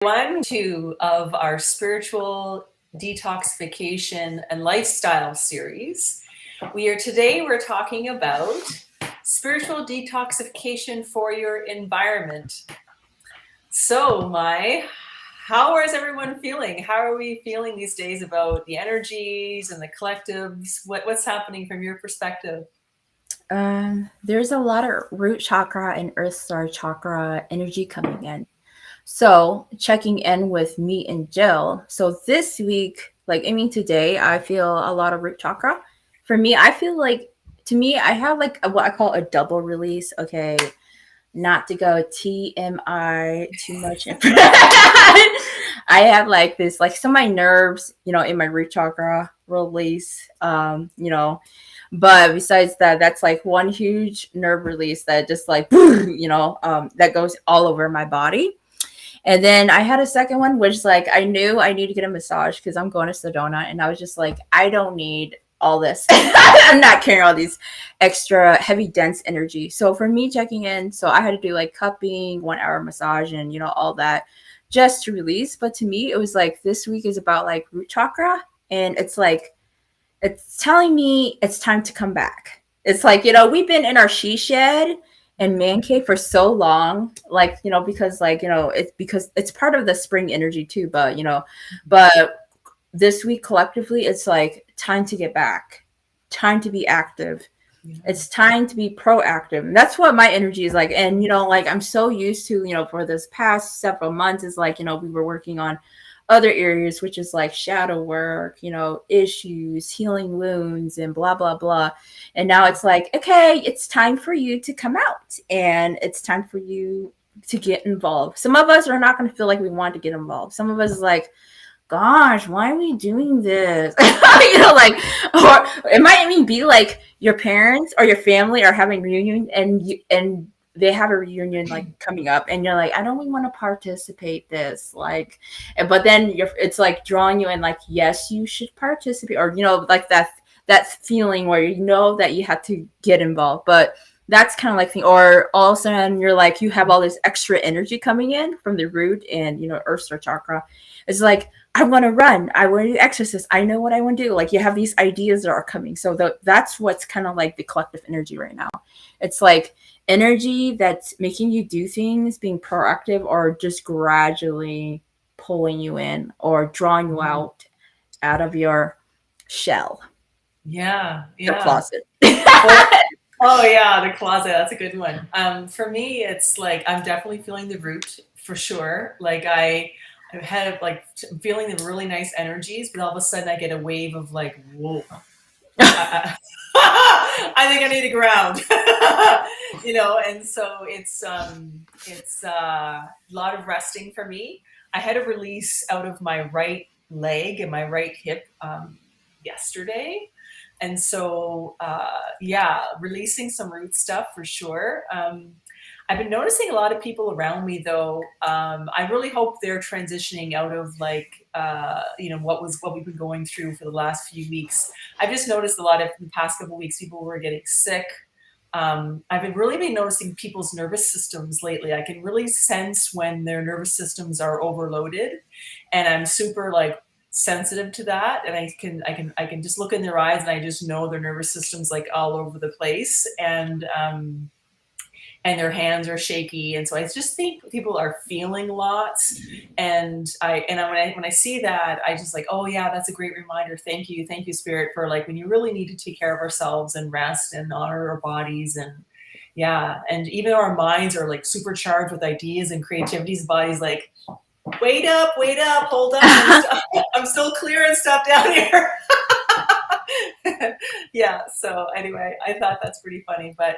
One, two of our spiritual detoxification and lifestyle series. We're talking about spiritual detoxification for your environment. So, how is everyone feeling? How are we feeling these days about the energies and the collectives? What's happening from your perspective? There's a lot of root chakra and earth star chakra energy coming in. So checking in with me and Jill. So this week, today, I feel a lot of root chakra. For me, I feel like to me, I have like what I call a double release. Okay, not to go TMI too much. I have like this, like some of my nerves, in my root chakra release. But besides that, that's like one huge nerve release that just like, that goes all over my body. And then I had a second one, which like I knew I need to get a massage because I'm going to Sedona, and I was just like, I don't need all this. I'm not carrying all these extra heavy, dense energy. So for me checking in, so I had to do like cupping, 1 hour massage, and all that just to release. But to me, it was like this week is about like root chakra, and it's like it's telling me it's time to come back. It's like, we've been in our she shed and man cave for so long, like, because like, it's because it's part of the spring energy too, but this week collectively, it's like time to get back, time to be active. It's time to be proactive. And that's what my energy is like. And, like I'm so used to, for this past several months is like, we were working on other areas, which is like shadow work, issues, healing wounds, and blah, blah, blah. And now it's like, okay, it's time for you to come out and it's time for you to get involved. Some of us are not going to feel like we want to get involved. Some of us is like, gosh, why are we doing this? Like, or it might even be like your parents or your family are having a reunion and they have a reunion like coming up and you're like, I don't even want to participate this, like, but then it's like drawing you in like, yes, you should participate, or like that feeling where that you have to get involved. But that's kind of like thing, or all of a sudden you're like, you have all this extra energy coming in from the root and earth star chakra. It's like, I want to run, I want to do exercise, I know what I want to do. Like you have these ideas that are coming. So that's what's kind of like the collective energy right now. It's like energy that's making you do things, being proactive, or just gradually pulling you in or drawing you out of your shell, Yeah, your yeah. closet. Well, oh yeah, the closet. That's a good one. For me, it's like I'm definitely feeling the root for sure. Like I've had like feeling the really nice energies, but all of a sudden I get a wave of like, whoa. I think I need to ground, and so it's a lot of resting for me. I had a release out of my right leg and my right hip yesterday, and so yeah, releasing some root stuff for sure. I've been noticing a lot of people around me though. I really hope they're transitioning out of like what we've been going through for the last few weeks. I've just noticed a lot of the past couple of weeks people were getting sick. I've been really been noticing people's nervous systems lately. I can really sense when their nervous systems are overloaded, and I'm super like sensitive to that. And I can just look in their eyes and I just know their nervous system's like all over the place. And their hands are shaky, and so I just think people are feeling lots. And when I see that, I just like, oh yeah, that's a great reminder. Thank you, Spirit, for like when you really need to take care of ourselves and rest and honor our bodies. And yeah, and even our minds are like supercharged with ideas and creativity's bodies like, wait up, hold on, I'm still clearing stuff down here. Yeah, so anyway, I thought that's pretty funny, but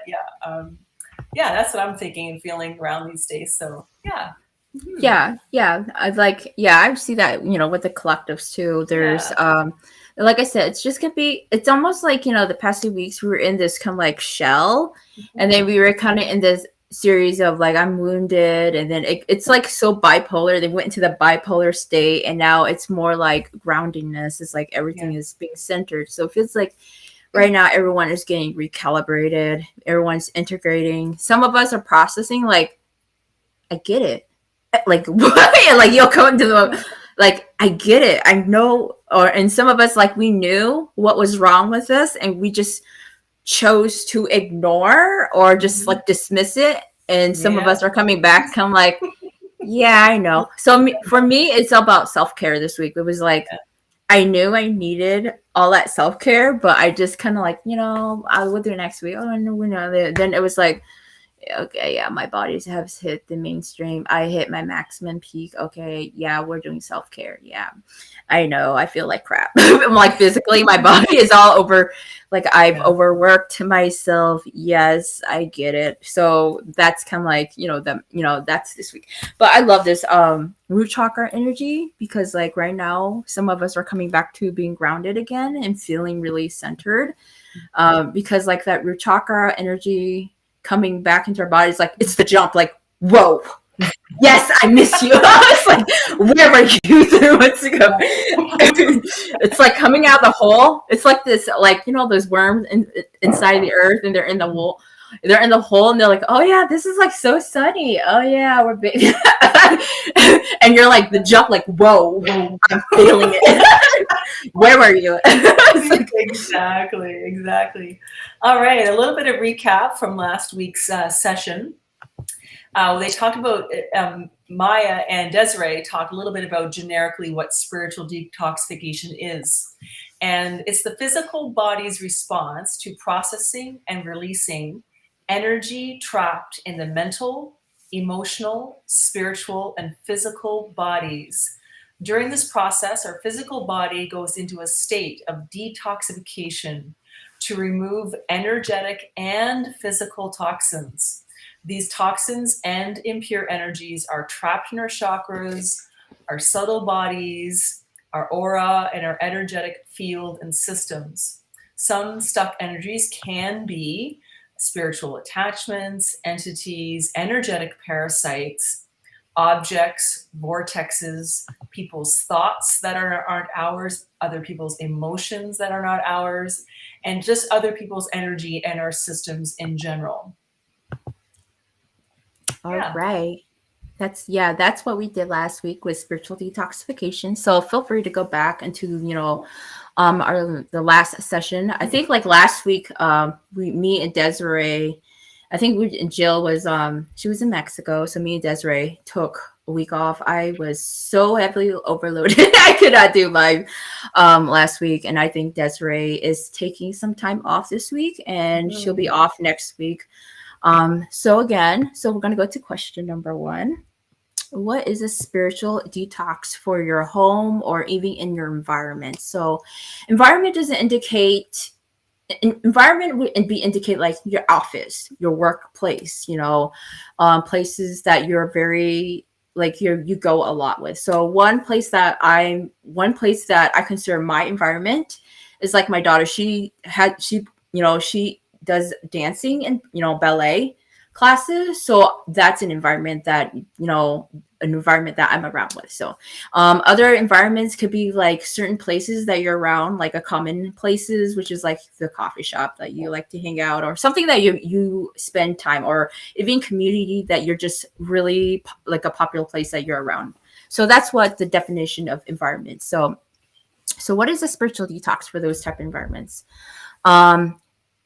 yeah, that's what I'm thinking and feeling around these days. So yeah. Mhm. Yeah, I see that, with the collectives too. There's Yeah. like I said, it's just gonna be, it's almost like, the past 2 weeks we were in this kind of like shell, and then we were kind of in this series of like, I'm wounded, and then it's like so bipolar. They went into the bipolar state, and now it's more like groundingness. It's like everything Yeah. is being centered. So it feels like right now everyone is getting recalibrated, everyone's integrating. Some of us are processing like, I get it. like what? And like you'll come into the like I get it. I know, or and some of us like we knew what was wrong with us, and we just chose to ignore or just Mhm. like dismiss it. And some of Yeah. us are coming back, come like, yeah, I know. So for me, it's about self care this week. It was like I knew I needed all that self care, but I just kind of like, I will do it next week. Oh no, we know. Then it was like, okay, yeah, my bodies have hit the mainstream. I hit my maximum peak. Okay, yeah, we're doing self care. Yeah, I know. I feel like crap. I'm like physically, my body is all over. Like I've Yeah. overworked myself. Yes, I get it. So that's kind of like that's this week. But I love this root chakra energy because like right now, some of us are coming back to being grounded again and feeling really centered because like that root chakra energy coming back into our bodies, like it's the jump, like whoa, yes, I miss you. It's like where were you 3 months ago? It's like coming out the hole. It's like this, like those worms inside the earth, and they're in the hole. They're in the hole, and they're like, "Oh yeah, this is like so sunny. Oh yeah, we're big." And you're like the jump, like, "Whoa, I'm feeling it." Where were you? It's like, Exactly. All right, a little bit of recap from last week's session. They talked about Maya and Desiree talked a little bit about generically what spiritual detoxification is. And it's the physical body's response to processing and releasing energy trapped in the mental, emotional, spiritual, and physical bodies. During this process, our physical body goes into a state of detoxification to remove energetic and physical toxins. These toxins and impure energies are trapped in our chakras, our subtle bodies, our aura, and our energetic field and systems. Some stuck energies can be spiritual attachments, entities, energetic parasites, objects, vortexes, people's thoughts that aren't ours, other people's emotions that are not ours, and just other people's energy and our systems in general. all Yeah. right. That's what we did last week with spiritual detoxification. So feel free to go back into, our the last session. I think like last week, me and Desiree, I think we and Jill was she was in Mexico, so me and Desiree took a week off. I was so heavily overloaded. I could not do live last week, and I think Desiree is taking some time off this week, and she'll be off next week. So we're gonna go to question number one. What is a spiritual detox for your home or even in your environment? So environment doesn't indicate environment would be indicate like your office, your workplace, places that you're very like you go a lot with. So one place that I consider my environment is like my daughter. She does dancing and ballet classes. So that's an environment that I'm around with. So other environments could be like certain places that you're around, like a common places, which is like the coffee shop that you like to hang out, or something that you spend time, or even community that you're just really like a popular place that you're around. So that's what the definition of environment. So what is a spiritual detox for those type of environments? A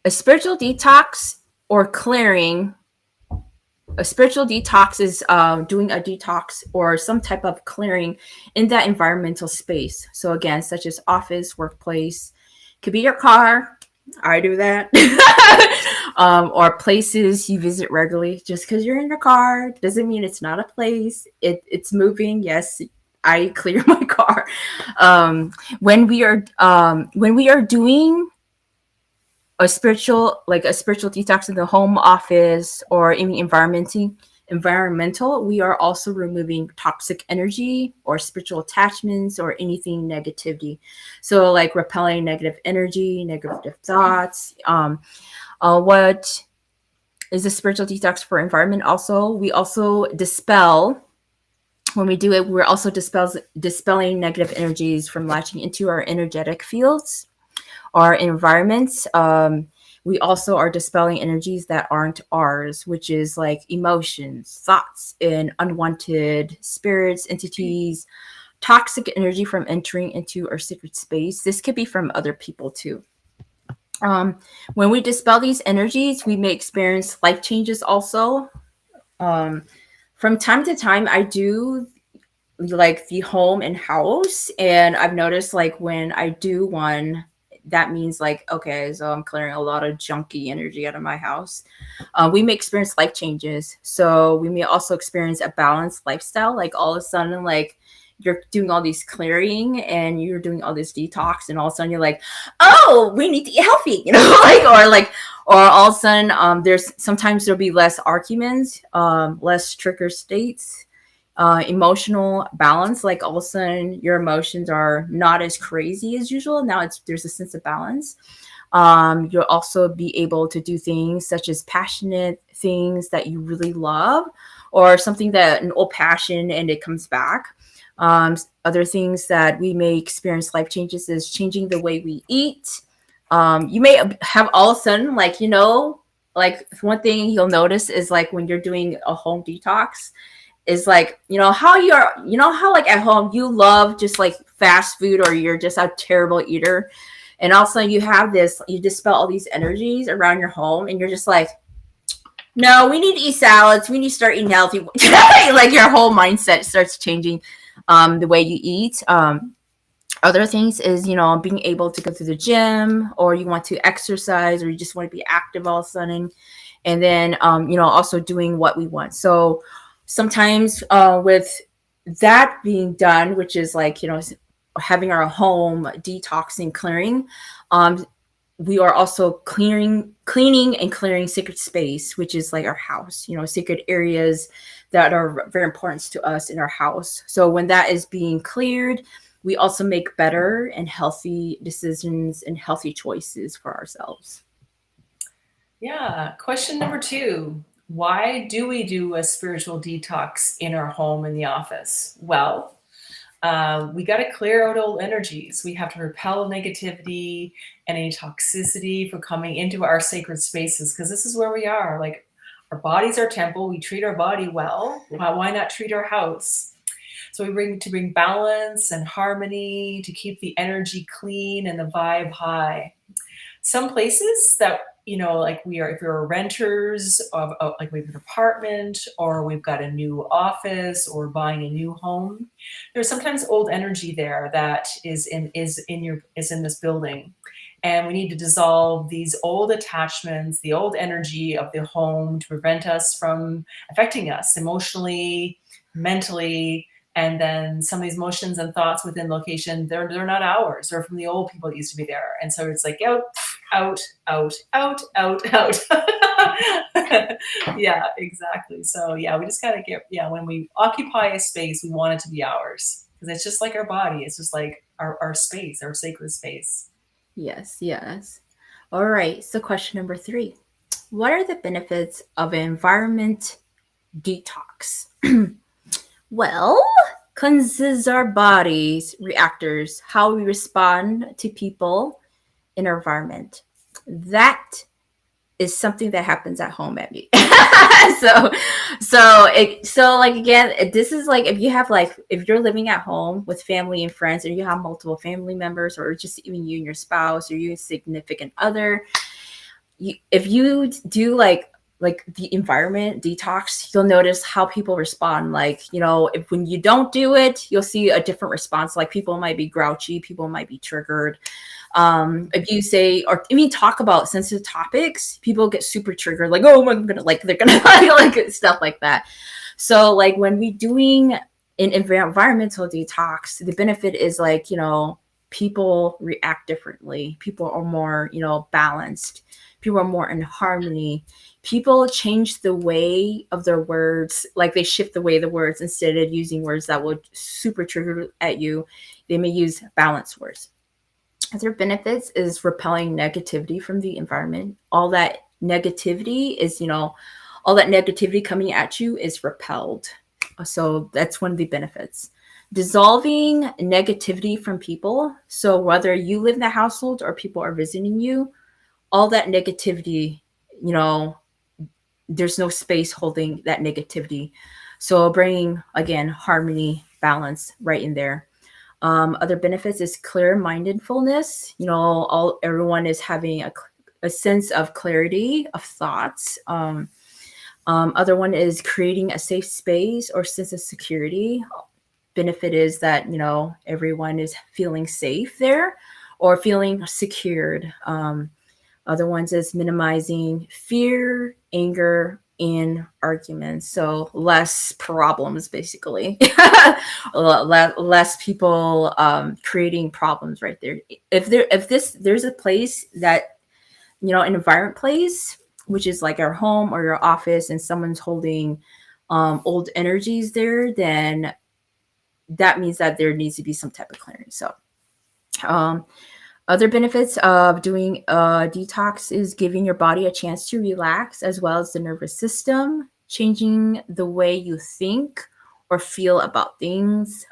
spiritual detox or clearing a spiritual detox is doing a detox or some type of clearing in that environmental space. So again, such as office, workplace, could be your car. I do that. Or places you visit regularly. Just because you're in your car doesn't mean it's not a place. It's moving. Yes, I clear my car. When we are doing a spiritual detox in the home office or any environmental, we are also removing toxic energy or spiritual attachments or anything negativity. So like repelling negative energy, negative thoughts. What is a spiritual detox for environment? Also, we also dispel when we do it, we're also dispelling negative energies from latching into our energetic fields, our environments. We also are dispelling energies that aren't ours, which is like emotions, thoughts, and unwanted spirits, entities, toxic energy from entering into our sacred space. This could be from other people too. Um, when we dispel these energies, we may experience life changes also. Um, from time to time, I do like the home and house, and I've noticed like when I do one, that means like, okay, so I'm clearing a lot of junky energy out of my house. We may experience life changes, so we may also experience a balanced lifestyle. Like all of a sudden, like you're doing all these clearing and you're doing all this detox, and all of a sudden you're like, oh, we need to eat healthy, or all of a sudden, there's sometimes there'll be less arguments, less trigger states, emotional balance. Like all of a sudden your emotions are not as crazy as usual. Now there's a sense of balance. You'll also be able to do things such as passionate things that you really love, or something that an old passion and it comes back. Other things that we may experience life changes is changing the way we eat. You may have all of a sudden, like, like one thing you'll notice is like when you're doing a home detox, is like, how like at home you love just like fast food, or you're just a terrible eater, and all of a sudden you dispel all these energies around your home, and you're just like, no, we need to eat salads, we need to start eating healthy. Like your whole mindset starts changing, the way you eat. Other things is, being able to go to the gym, or you want to exercise, or you just want to be active all of a sudden. And then, also doing what we want. So sometimes, with that being done, which is like, having our home detoxing, clearing, we are also cleaning and clearing sacred space, which is like our house, sacred areas that are very important to us in our house. So when that is being cleared, we also make better and healthy decisions and healthy choices for ourselves. Yeah. Question number two. Why do we do a spiritual detox in our home in the office? Well, we got to clear out old energies. We have to repel negativity and any toxicity from coming into our sacred spaces, because this is where we are. Like, our body's our temple. We treat our body well. Why not treat our house? So we bring balance and harmony to keep the energy clean and the vibe high. Some places that, like if we're renters of like we have an apartment, or we've got a new office, or buying a new home, there's sometimes old energy there that is in this building, and we need to dissolve these old attachments, the old energy of the home, to prevent us from affecting us emotionally, mentally. And then some of these emotions and thoughts within location, they're not ours. They're from the old people that used to be there. And so it's like, out, out, out, out, out, out. Yeah, exactly. So yeah, we just gotta when we occupy a space, we want it to be ours, because it's just like our body. It's just like our space, our sacred space. Yes, yes. All right. So question number 3. What are the benefits of an environment detox? Well, cleanses our bodies, reactors, how we respond to people in our environment. That is something that happens at home at me. so so like, again, this is like, if you're living at home with family and friends, and you have multiple family members, or just even you and your spouse, or your significant other, if you do like the environment detox, you'll notice how people respond. Like, if when you don't do it, you'll see a different response. Like, people might be grouchy, people might be triggered. If you say, or even talk about sensitive topics, people get super triggered, like, oh, I'm gonna, like, they're gonna like stuff like that. So like when we doing an environmental detox, the benefit is like, people react differently, people are more, balanced, people are more in harmony, people change the way of their words, like they shift the way the words, instead of using words that would super trigger at you, they may use balanced words. Other benefits is repelling negativity from the environment. All that negativity coming at you is repelled. So that's one of the benefits. Dissolving negativity from people. So whether you live in the household or people are visiting you, all that negativity, you know, there's no space holding that negativity. So bringing again harmony, balance right in there. Other benefits is clear mindedfulness. You know, all everyone is having a sense of clarity of thoughts. Other one is creating a safe space or sense of security. Benefit is that, you know, everyone is feeling safe there or feeling secured. Other ones is minimizing fear, anger, and arguments. So less problems, basically. Less people creating problems right there. There's a place that, you know, an environment place, which is like our home or your office, and someone's holding old energies there, then that means that there needs to be some type of clearance. So um, other benefits of doing a detox is giving your body a chance to relax, as well as the nervous system, changing the way you think or feel about things,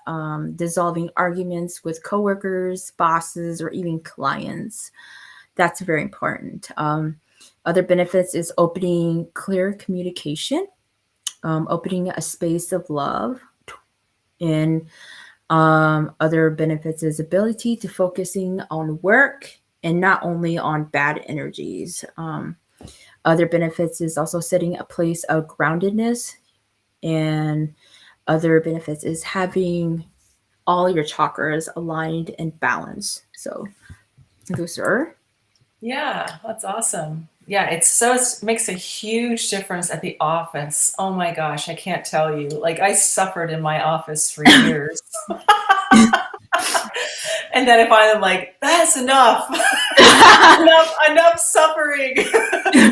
dissolving arguments with coworkers, bosses, or even clients. That's very important. Other benefits is opening clear communication, opening a space of love, and other benefits is ability to focusing on work and not only on bad energies. Other benefits is also setting a place of groundedness, and other benefits is having all your chakras aligned and balanced. So those are Yeah, that's awesome. Yeah, it makes a huge difference at the office. Oh my gosh, I can't tell you. Like I suffered in my office for years. And then I finally am like, that's enough. enough suffering.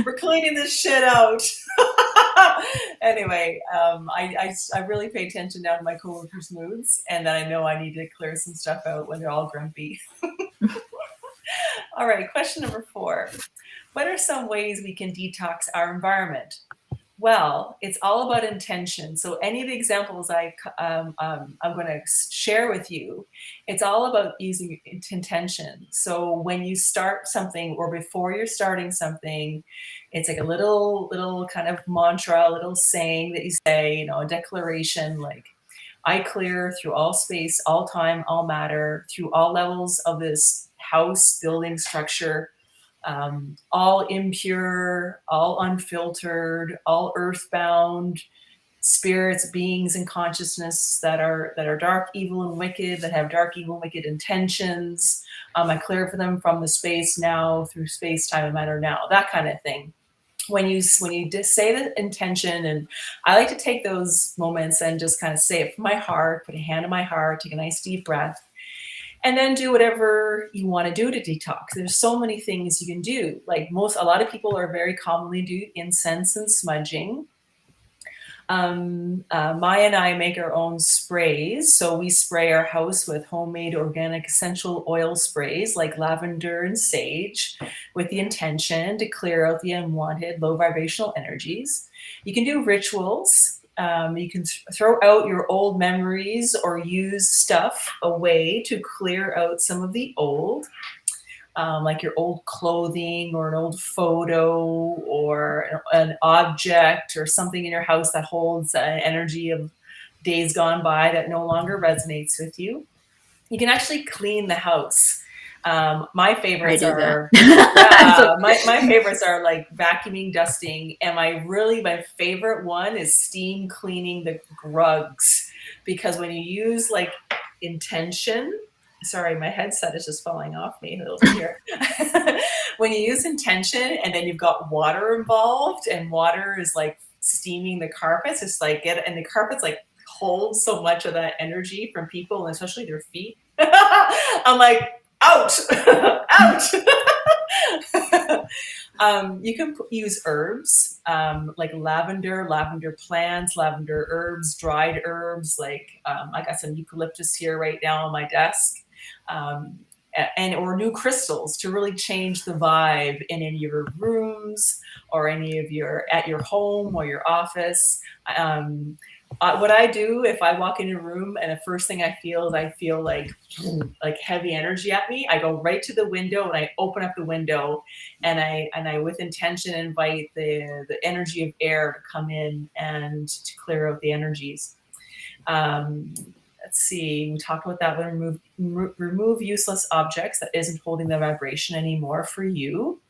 We're cleaning this shit out. Anyway, I really pay attention now to my coworkers' moods, and then I know I need to clear some stuff out when they're all grumpy. All right, question number 4. What are some ways we can detox our environment? Well, it's all about intention. So any of the examples I'm going to share with you, it's all about using intention. So when you start something or before you're starting something, it's like a little kind of mantra, a little saying that you say, you know, a declaration like, I clear through all space, all time, all matter, through all levels of this house, building, structure, all impure, all unfiltered, all earthbound spirits, beings, and consciousness that are dark, evil, and wicked, that have dark, evil, and wicked intentions. I clear for them from the space now, through space, time, and matter now. That kind of thing. When you just say the intention, and I like to take those moments and just kind of say it from my heart, put a hand on my heart, take a nice deep breath, and then do whatever you want to do to detox. There's so many things you can do. Like a lot of people are very commonly do incense and smudging. Maya and I make our own sprays. So we spray our house with homemade organic essential oil sprays like lavender and sage with the intention to clear out the unwanted low vibrational energies. You can do rituals. You can throw out your old memories or use stuff away to clear out some of the old. Like your old clothing or an old photo or an object or something in your house that holds an energy of days gone by that no longer resonates with you. You can actually clean the house. My I favorites do that. are, yeah, my favorites are like vacuuming, dusting, and my favorite one is steam cleaning the rugs, because when you use like intention, sorry, my headset is just falling off me over here. When you use intention and then you've got water involved, and water is like steaming the carpets, it's like and the carpets like hold so much of that energy from people, and especially their feet. I'm like, out, out. You can use herbs like lavender plants, lavender herbs, dried herbs. Like I got some eucalyptus here right now on my desk, um, and or new crystals to really change the vibe in any of your rooms or any of your at your home or your office. Um, What I do if I walk in a room and the first thing I feel is I feel like heavy energy at me, I go right to the window and I open up the window, and I with intention invite the energy of air to come in and to clear out the energies. Um, let's see, we talked about that one. Remove useless objects that isn't holding the vibration anymore for you.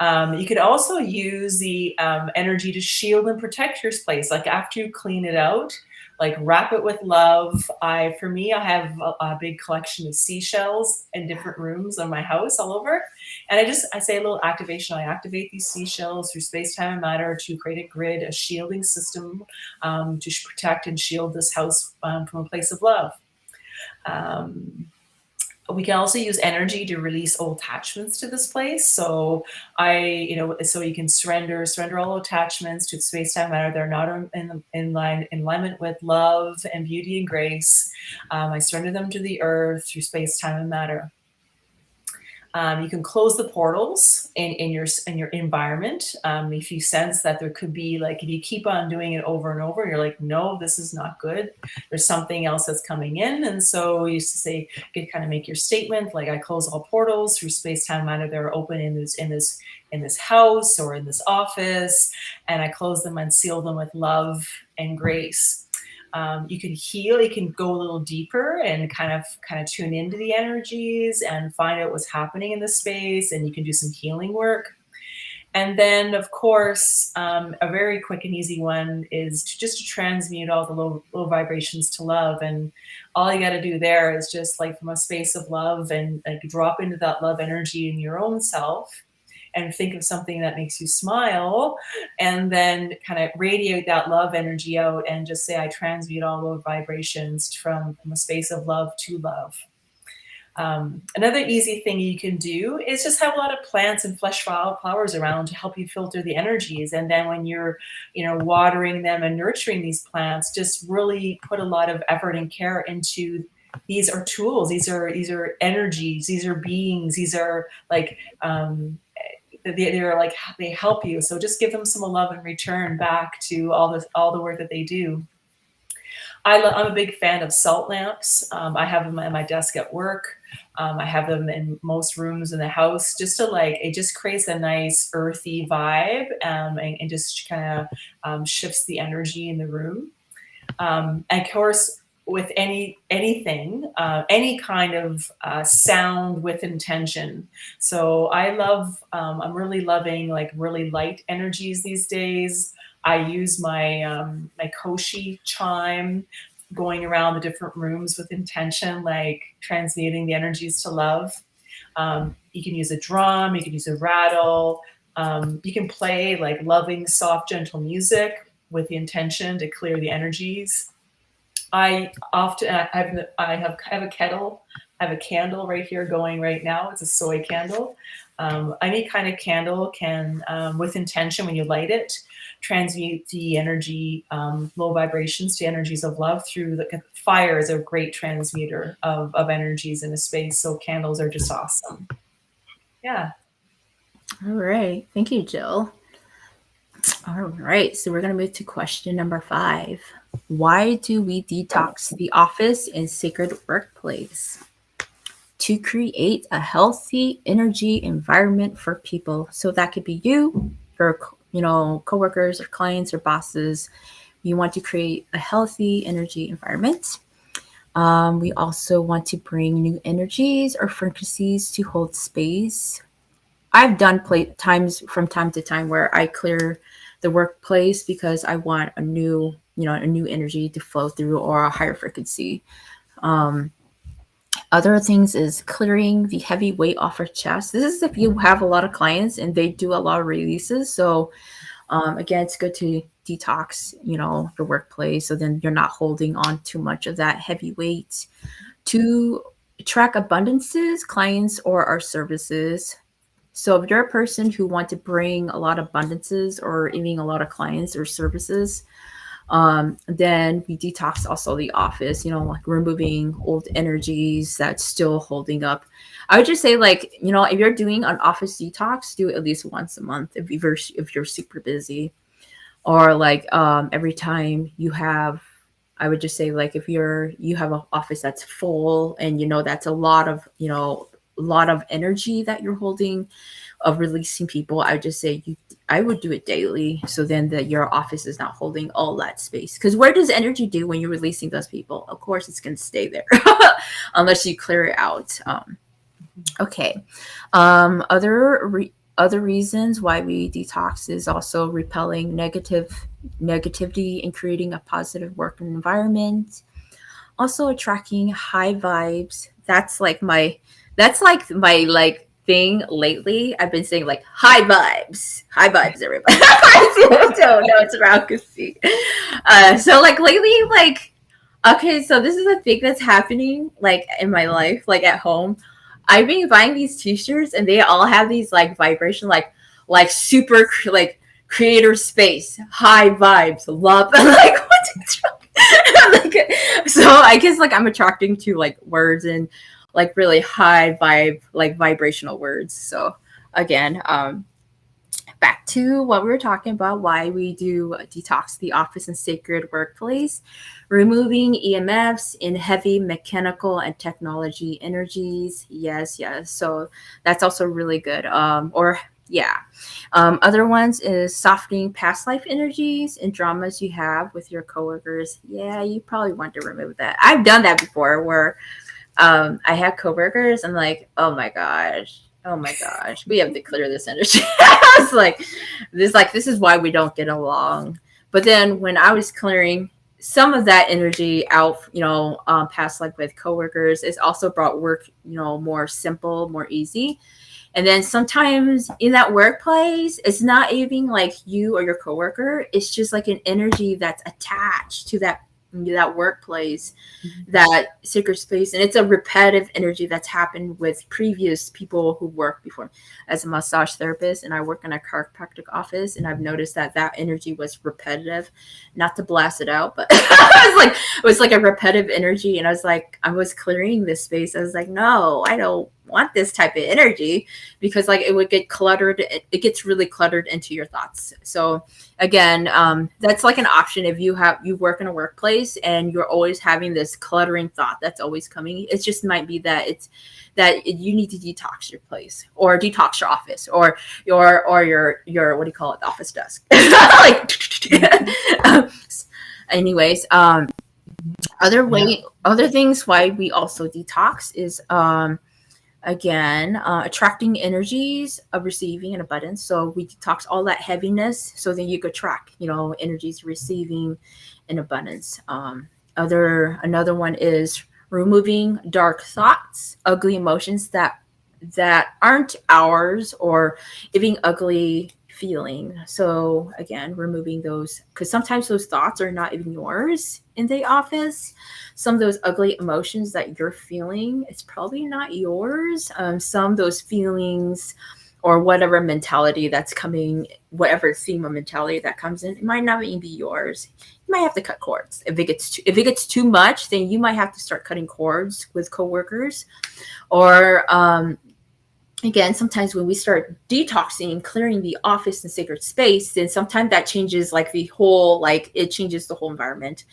You could also use the energy to shield and protect your space. Like after you clean it out, like wrap it with love. For me, I have a big collection of seashells in different rooms of my house all over. And I say a little activation. I activate these seashells through space, time, and matter to create a grid, a shielding system to protect and shield this house from a place of love. Um, we can also use energy to release old attachments to this place. So so you can surrender all attachments to space time matter. They're not in alignment with love and beauty and grace. I surrender them to the earth through space time and matter. You can close the portals in your environment. If you sense that there could be, like, if you keep on doing it over and over, you're like, no, this is not good. There's something else that's coming in. And so you used to say, you could kind of make your statement, like, I close all portals through space, time, matter. They're open in this house or in this office, and I close them and seal them with love and grace. You can heal. You can go a little deeper and kind of tune into the energies and find out what's happening in the space, and you can do some healing work. And then, of course, a very quick and easy one is to transmute all the low vibrations to love. And all you got to do there is just, like, from a space of love, and like drop into that love energy in your own self, and think of something that makes you smile, and then kind of radiate that love energy out and just say, I transmute all those vibrations from a space of love to love. Another easy thing you can do is just have a lot of plants and flesh flowers around to help you filter the energies. And then when you're, watering them and nurturing these plants, just really put a lot of effort and care into. These are tools. These are energies. These are beings. These are like they're like, they help you. So just give them some love in return back to all the work that they do. I'm a big fan of salt lamps. I have them at my desk at work. I have them in most rooms in the house, just to, like, it just creates a nice earthy vibe, and just kind of shifts the energy in the room. And of course, with anything, any kind of sound with intention. So I'm really loving, like, really light energies these days. I use my Koshi chime, going around the different rooms with intention, like transmuting the energies to love. You can use a drum, you can use a rattle, you can play, like, loving, soft, gentle music with the intention to clear the energies. I have a kettle. I have a candle right here going right now. It's a soy candle. Any kind of candle can, with intention, when you light it, transmute the energy, low vibrations to energies of love through the fire. Is a great transmuter of energies in a space. So candles are just awesome. Yeah. All right. Thank you, Jill. All right. So we're going to move to question number 5. Why do we detox the office and sacred workplace? To create a healthy energy environment for people. So that could be you, your coworkers or clients or bosses. You want to create a healthy energy environment. We also want to bring new energies or frequencies to hold space. I've done times from time to time where I clear the workplace because I want a new energy to flow through, or a higher frequency. Other things is clearing the heavy weight off your chest. This is if you have a lot of clients and they do a lot of releases. So again, it's good to detox, your workplace, so then you're not holding on too much of that heavy weight. To track abundances, clients, or our services. So if you're a person who want to bring a lot of abundances or even a lot of clients or services, then we detox also the office, like removing old energies that's still holding up. I would just say, like, if you're doing an office detox, do it at least once a month if you're super busy, or like every time you have I would just say like if you have an office that's full and you know that's a lot of a lot of energy that you're holding of releasing people, I would just say I would do it daily so then that your office is not holding all that space. Because where does energy do when you're releasing those people? Of course, it's going to stay there unless you clear it out. Okay. Other reasons why we detox is also repelling negativity and creating a positive working environment. Also attracting high vibes. That's like my like thing lately. I've been saying like high vibes, everybody. I don't know it's around so like lately, like okay, so this is a thing that's happening like in my life, like at home. I've been buying these T-shirts, and they all have these like vibration, like super like creator space, high vibes, love. Like what? Like, so I guess like I'm attracting to like words and like really high vibe, like vibrational words. So again, back to what we were talking about, why we do detox the office and sacred workplace, removing EMFs in heavy mechanical and technology energies. Yes, yes. So that's also really good. Or yeah. Other ones is softening past life energies and dramas you have with your coworkers. Yeah, you probably want to remove that. I've done that before where I had coworkers. I'm like, oh my gosh, we have to clear this energy. I was like this is why we don't get along. But then when I was clearing some of that energy out, past like with coworkers, it's also brought work, more simple, more easy. And then sometimes in that workplace, it's not even like you or your coworker. It's just like an energy that's attached to that workplace, that sacred space, and it's a repetitive energy that's happened with previous people who worked before. As a massage therapist, and I work in a chiropractic office, and I've noticed that energy was repetitive. Not to blast it out, but it was like a repetitive energy, and I was clearing this space. I was like, no, I don't want this type of energy, because like it would get cluttered. It gets really cluttered into your thoughts. So again, that's like an option if you work in a workplace and you're always having this cluttering thought that's always coming. It just might be that you need to detox your place, or detox your office, or your what do you call it, the office desk. Like anyways, other things why we also detox is again, attracting energies of receiving and abundance. So we detox all that heaviness, so then you could track, energies receiving in abundance. Another one is removing dark thoughts, ugly emotions that aren't ours, or even ugly feeling. So again, removing those, because sometimes those thoughts are not even yours in the office. Some of those ugly emotions that you're feeling, it's probably not yours. Some of those feelings or whatever mentality that's coming, whatever theme of mentality that comes in, it might not even be yours. You might have to cut cords. If it gets too much, then you might have to start cutting cords with coworkers. Or again, sometimes when we start detoxing and clearing the office and sacred space, then sometimes that changes like it changes the whole environment.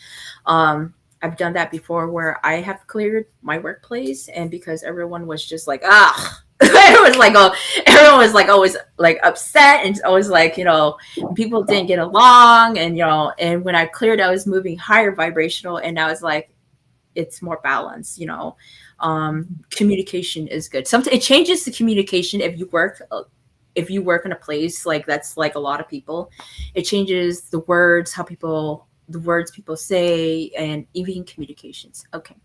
I've done that before where I have cleared my workplace, and because everyone was just like, everyone was like always like upset, and always like, people didn't get along, and when I cleared, I was moving higher vibrational, and I was like, it's more balanced. Communication is good. Sometimes it changes the communication if you work in a place like that's like a lot of people. It changes the words people say, and even communications. Okay,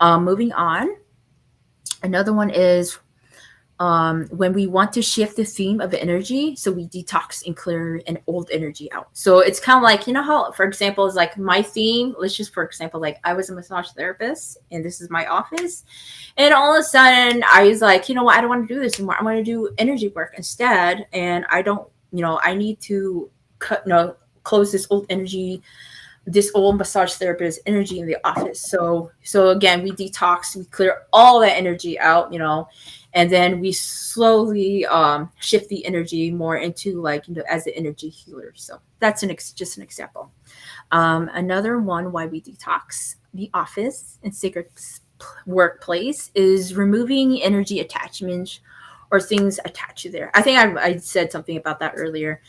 moving on. Another one is when we want to shift the theme of energy, so we detox and clear an old energy out. So it's kind of like, how, for example, is like my theme. Let's just, for example, like I was a massage therapist, and this is my office, and all of a sudden I was like, what, I don't want to do this anymore. I'm going to do energy work instead, and I don't, I need to close this old massage therapist energy in the office. So again, we detox, we clear all that energy out, and then we slowly shift the energy more into like, as an energy healer. So that's just an example. Another one, why we detox the office and sacred workplace, is removing energy attachments or things attached to there. I think I said something about that earlier.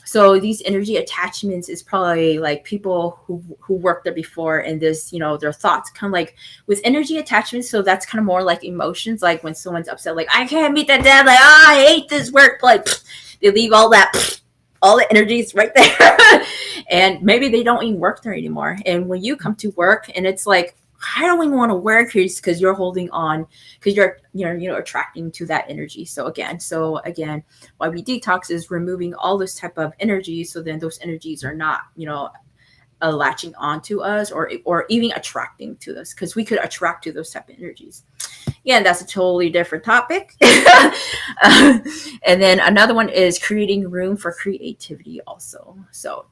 So these energy attachments is probably like people who worked there before, and this, their thoughts kind of like with energy attachments. So that's kind of more like emotions, like when someone's upset, like I can't meet that deadline, like, oh, I hate this workplace. They leave all the energies right there. And maybe they don't even work there anymore. And when you come to work and it's like, I don't even want to work here, because you're holding on, because you're attracting to that energy. So again, why we detox is removing all this type of energy, so then those energies are not, latching onto us, or even attracting to us, because we could attract to those type of energies. Yeah, that's a totally different topic. And then another one is creating room for creativity also. So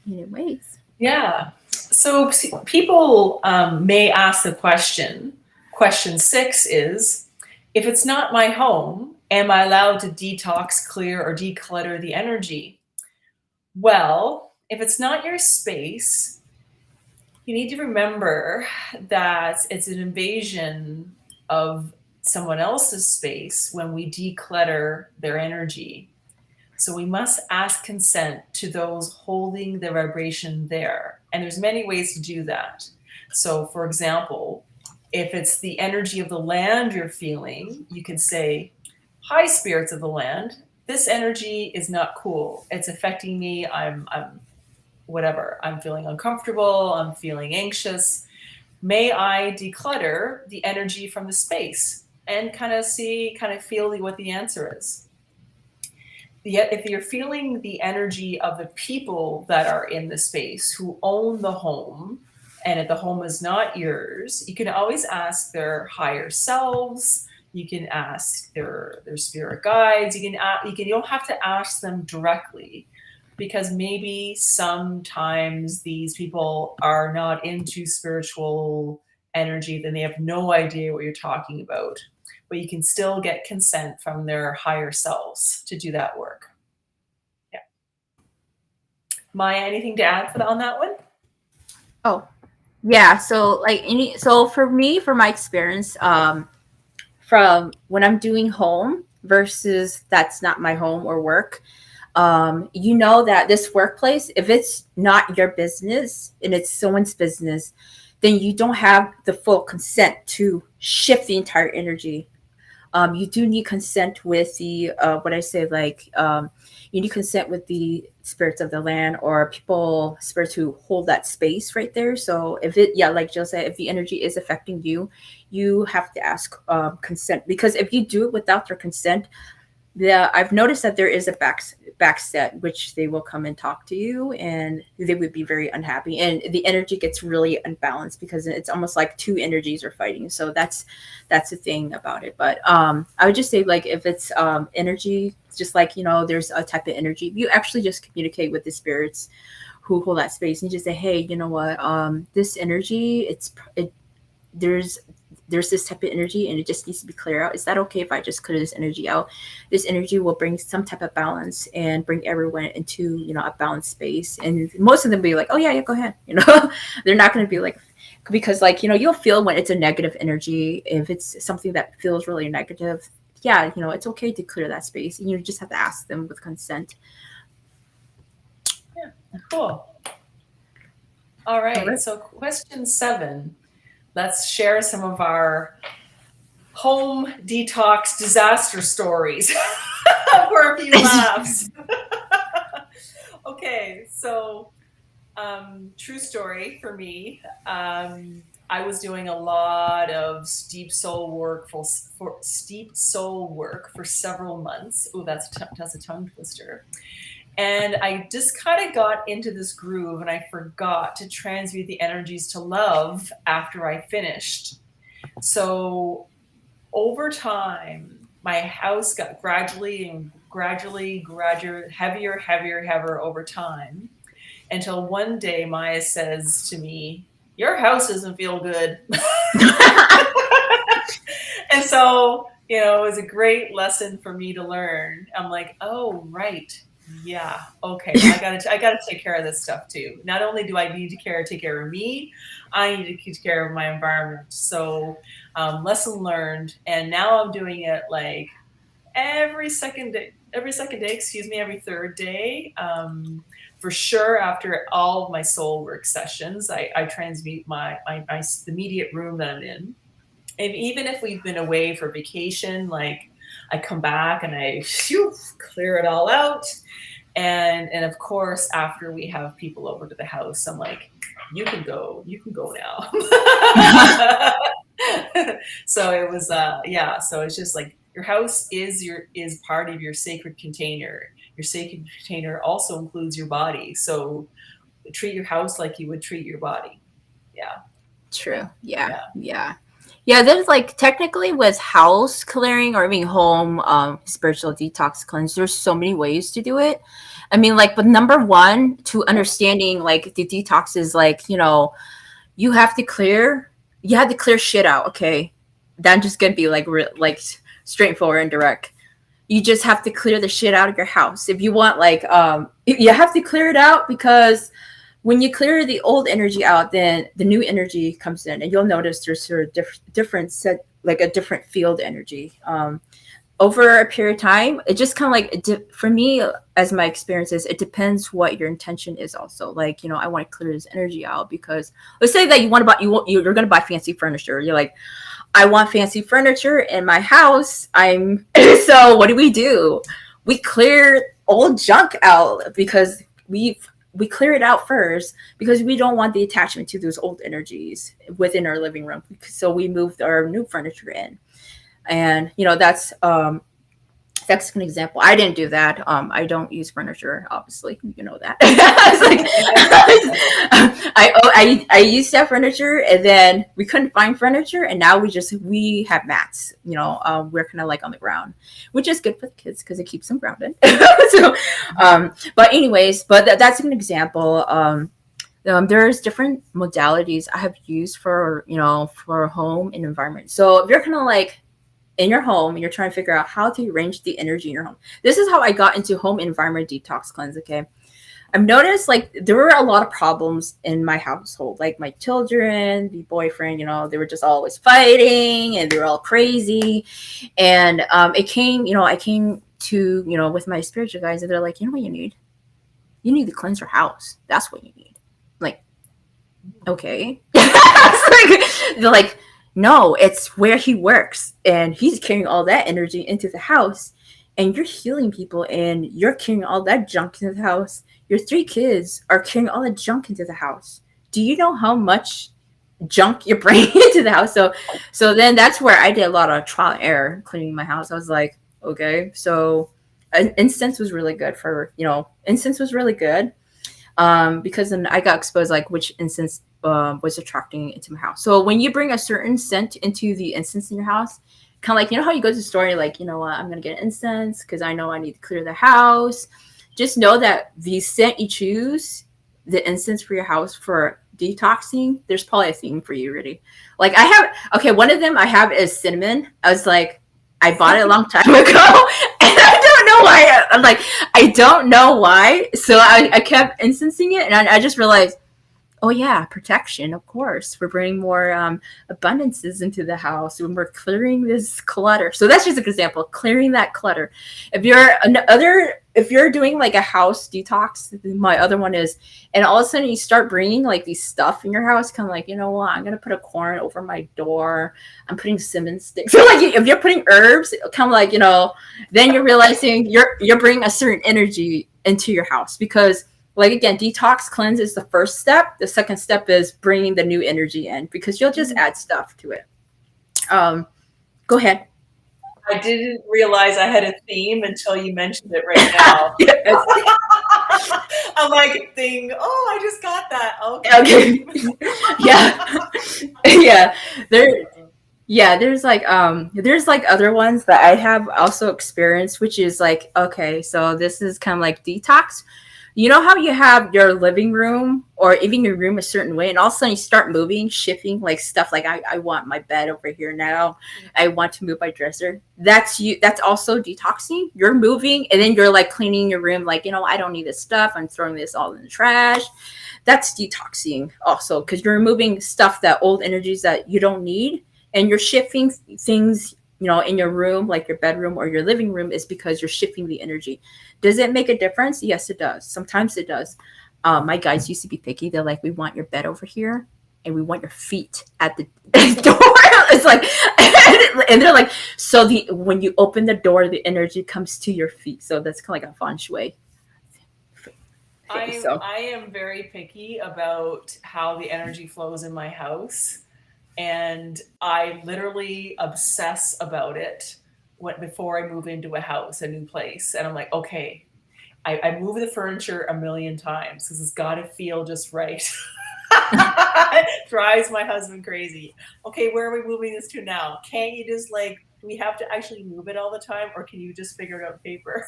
anyways. Yeah. So people may ask the question. Question 6 is, if it's not my home, am I allowed to detox, clear, or declutter the energy? Well, if it's not your space, you need to remember that it's an invasion of someone else's space when we declutter their energy. So we must ask consent to those holding the vibration there. And there's many ways to do that. So for example, if it's the energy of the land you're feeling, you can say, hi, spirits of the land, this energy is not cool. It's affecting me. I'm whatever. I'm feeling uncomfortable. I'm feeling anxious. May I declutter the energy from the space? And kind of feel what the answer is. If you're feeling the energy of the people that are in the space who own the home, and if the home is not yours, you can always ask their higher selves. You can ask their spirit guides. You don't have to ask them directly, because maybe sometimes these people are not into spiritual energy, then they have no idea what you're talking about. But you can still get consent from their higher selves to do that work. Yeah. Maya, anything to add on that one? Oh, yeah. So for me, for my experience, from when I'm doing home versus that's not my home or work, that this workplace, if it's not your business and it's someone's business, then you don't have the full consent to shift the entire energy. You do need consent with the what I say, like, you need consent with the spirits of the land, or people, spirits who hold that space right there. So if it, yeah, like Jill said, if the energy is affecting you, you have to ask consent, because if you do it without their consent, I've noticed that there is a backset, which they will come and talk to you, and they would be very unhappy, and the energy gets really unbalanced, because it's almost like two energies are fighting. So that's the thing about it. But I would just say, like, if it's energy, just like, there's a type of energy, you actually just communicate with the spirits who hold that space, and just say, hey, you know what, this energy, there's this type of energy, and it just needs to be clear out. Is that okay if I just clear this energy out? This energy will bring some type of balance and bring everyone into, a balanced space. And most of them be like, oh yeah, go ahead. They're not going to be like, because, like, you'll feel when it's a negative energy. If it's something that feels really negative, yeah, it's okay to clear that space, and you just have to ask them with consent. Yeah, cool. All right. So question 7. Let's share some of our home detox disaster stories for a few laughs. Okay, so true story for me. I was doing a lot of steep soul work for several months. Oh, that's a tongue twister. And I just kind of got into this groove, and I forgot to transmute the energies to love after I finished. So over time, my house got gradually heavier over time, until one day Maya says to me, your house doesn't feel good. And so, it was a great lesson for me to learn. I'm like, oh, right. Yeah. Okay. I gotta take care of this stuff too. Not only do I need to take care of me, I need to take care of my environment. So, lesson learned. And now I'm doing it like every second day, excuse me, every third day. For sure, after all of my soul work sessions, I transmute my the immediate room that I'm in. And even if we've been away for vacation, like I come back and I clear it all out. And of course, after we have people over to the house, I'm like, you can go now. So it was yeah, so it's just like your house is part of your sacred container. Your sacred container also includes your body, so treat your house like you would treat your body. Yeah. True. Yeah. Yeah. Yeah. Yeah, there's like technically with house clearing or I mean home spiritual detox cleanse, there's so many ways to do it. I mean, like, but number one to understanding like the detox is like, you have to clear, you have to clear shit out. Okay. That's just gonna be like, like straightforward and direct. You just have to clear the shit out of your house. If you want like, you have to clear it out because when you clear the old energy out, then the new energy comes in, and you'll notice there's sort of different set, like a different field energy. Over a period of time, it just kind of like for me, as my experiences, it depends what your intention is. Also, like I want to clear this energy out because let's say that you want to buy you're going to buy fancy furniture. You're like, I want fancy furniture in my house. I'm so what do? We clear old junk out because we clear it out first because we don't want the attachment to those old energies within our living room. So we moved our new furniture in. And that's an example. I didn't do that. I don't use furniture, obviously. You know that. I used to have furniture, and then we couldn't find furniture, and now we have mats. We're kind of like on the ground, which is good for the kids because it keeps them grounded. So, but anyways, that's an example. There's different modalities I have used for for home and environment. So if you're kind of like in your home and you're trying to figure out how to arrange the energy in your home. This is how I got into home environment detox cleanse. Okay. I've noticed like there were a lot of problems in my household, like my children, the boyfriend, they were just always fighting and they were all crazy. And it came, I came to, with my spiritual guys and they're like, you know what you need? You need to cleanse your house. That's what you need. Like, okay. They're like, no, it's where he works and he's carrying all that energy into the house and you're healing people and you're carrying all that junk into the house. Your 3 kids are carrying all the junk into the house. Do you know how much junk you're bringing into the house? So then that's where I did a lot of trial and error cleaning my house. I was like, okay, so incense was really good because then I got exposed like which incense was attracting into my house. So when you bring a certain scent into the incense in your house, kind of like how you go to the store, you're like, you know what, I'm gonna get an incense because I know I need to clear the house. Just know that the scent you choose, the incense for your house for detoxing, there's probably a theme for you, really. Like one of them I have is cinnamon. I was like, I bought it a long time ago, and I don't know why. I'm like, I don't know why. So I kept incensing it, and I just realized, oh yeah, protection, of course. We're bringing more abundances into the house when we're clearing this clutter. So that's just an example, clearing that clutter. If you're doing like a house detox, my other one is, and all of a sudden you start bringing like these stuff in your house, kind of like, you know what, I'm gonna put a corn over my door. I'm putting cinnamon sticks. So like if you're putting herbs, kind of like then you're realizing you're bringing a certain energy into your house because. Like again, detox cleanse is the first step. The second step is bringing the new energy in because you'll just add stuff to it. Go ahead. I didn't realize I had a theme until you mentioned it right now. I'm like, thing. Oh, I just got that. Okay. Yeah. Yeah. There's like other ones that I have also experienced, which is like, okay, so this is kind of like detox. You know how you have your living room or even your room a certain way, and all of a sudden you start moving, shifting like stuff like I want my bed over here now. I want to move my dresser. That's you. That's also detoxing. You're moving, and then you're like cleaning your room. Like, I don't need this stuff. I'm throwing this all in the trash. That's detoxing also, because you're removing stuff, that old energies that you don't need, and you're shifting things, in your room, like your bedroom or your living room, is because you're shifting the energy. Does it make a difference? Yes, it does. Sometimes it does. My guys used to be picky. They're like, we want your bed over here and we want your feet at the door. It's like, and they're like, so when you open the door, the energy comes to your feet. So that's kind of like a feng shui thing. So I am very picky about how the energy flows in my house, and I literally obsess about it before I move into a house, a new place. And I'm like, okay, I move the furniture a million times because it's got to feel just right. It drives my husband crazy. Okay, where are we moving this to now? Can't you just like, do we have to actually move it all the time, or can you just figure it out paper?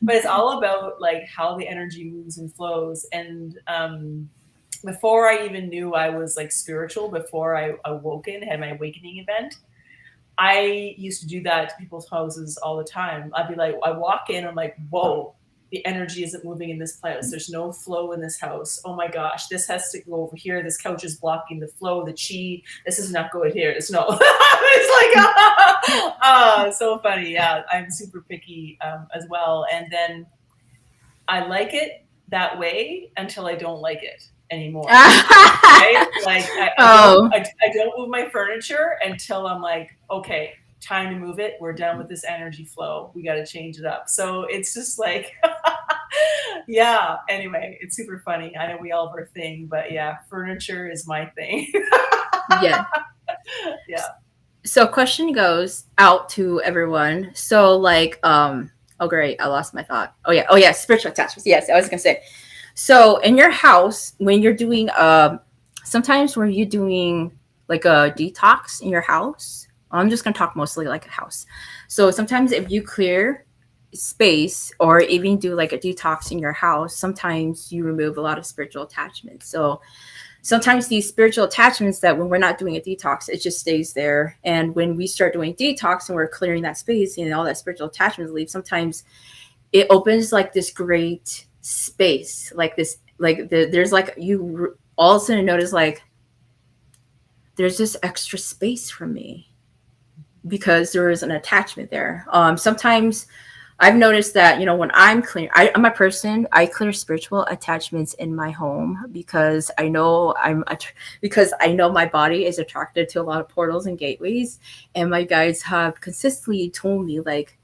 But it's all about like how the energy moves and flows. And before I even knew I was like spiritual, before I awoken, had my awakening event, I used to do that to people's houses all the time. I'd be like, I walk in, I'm like, whoa, the energy isn't moving in this place. There's no flow in this house. Oh my gosh, this has to go over here. This couch is blocking the flow, the chi. This is not good here. It's no. It's like, so funny. Yeah, I'm super picky as well. And then I like it that way until I don't like it anymore. Right? Like I don't move my furniture until I'm like, okay, time to move it. We're done with this energy flow. We got to change it up. So it's just like, yeah. Anyway, it's super funny. I know we all have our thing, but yeah, furniture is my thing. yeah. Yeah. So question goes out to everyone. So like, oh great, I lost my thought. Oh yeah, spiritual attachments. Yes, I was gonna say. So in your house, when you're doing sometimes when you're doing like a detox in your house, I'm just gonna talk mostly like a house. So sometimes if you clear space or even do like a detox in your house, sometimes you remove a lot of spiritual attachments. So sometimes these spiritual attachments that when we're not doing a detox, it just stays there. And when we start doing detox and we're clearing that space and all that spiritual attachments leave, sometimes it opens like this great space, like this, like there's like you all of a sudden notice like there's this extra space for me because there is an attachment there. Sometimes I've noticed that, when I'm clear, I'm a person, I clear spiritual attachments in my home because I know because I know my body is attracted to a lot of portals and gateways. And my guides have consistently told me, like,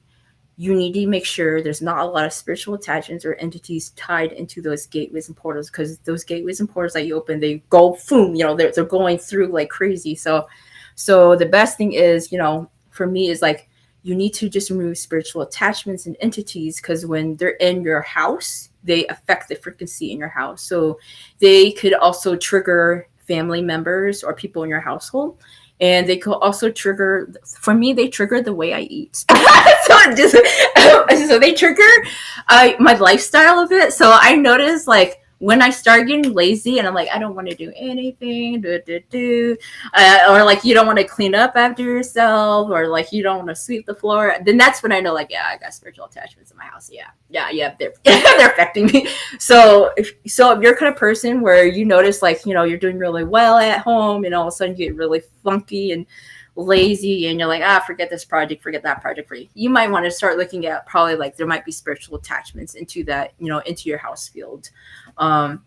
you need to make sure there's not a lot of spiritual attachments or entities tied into those gateways and portals, because those gateways and portals that you open, they go boom, they're going through like crazy. So the best thing is, for me is like, you need to just remove spiritual attachments and entities, because when they're in your house, they affect the frequency in your house. So they could also trigger family members or people in your household. And they could also trigger, for me, they trigger the way I eat. So they trigger my lifestyle a bit. So I noticed like when I start getting lazy and I'm like, I don't want to do anything, or like you don't want to clean up after yourself, or like you don't want to sweep the floor, then that's when I know, like, yeah, I got spiritual attachments in my house. Yeah, they're affecting me. So if you're kind of person where you notice like, you're doing really well at home and all of a sudden you get really funky and lazy and you're like, forget this project, forget that project, you might want to start looking at probably like there might be spiritual attachments into that, into your house field. And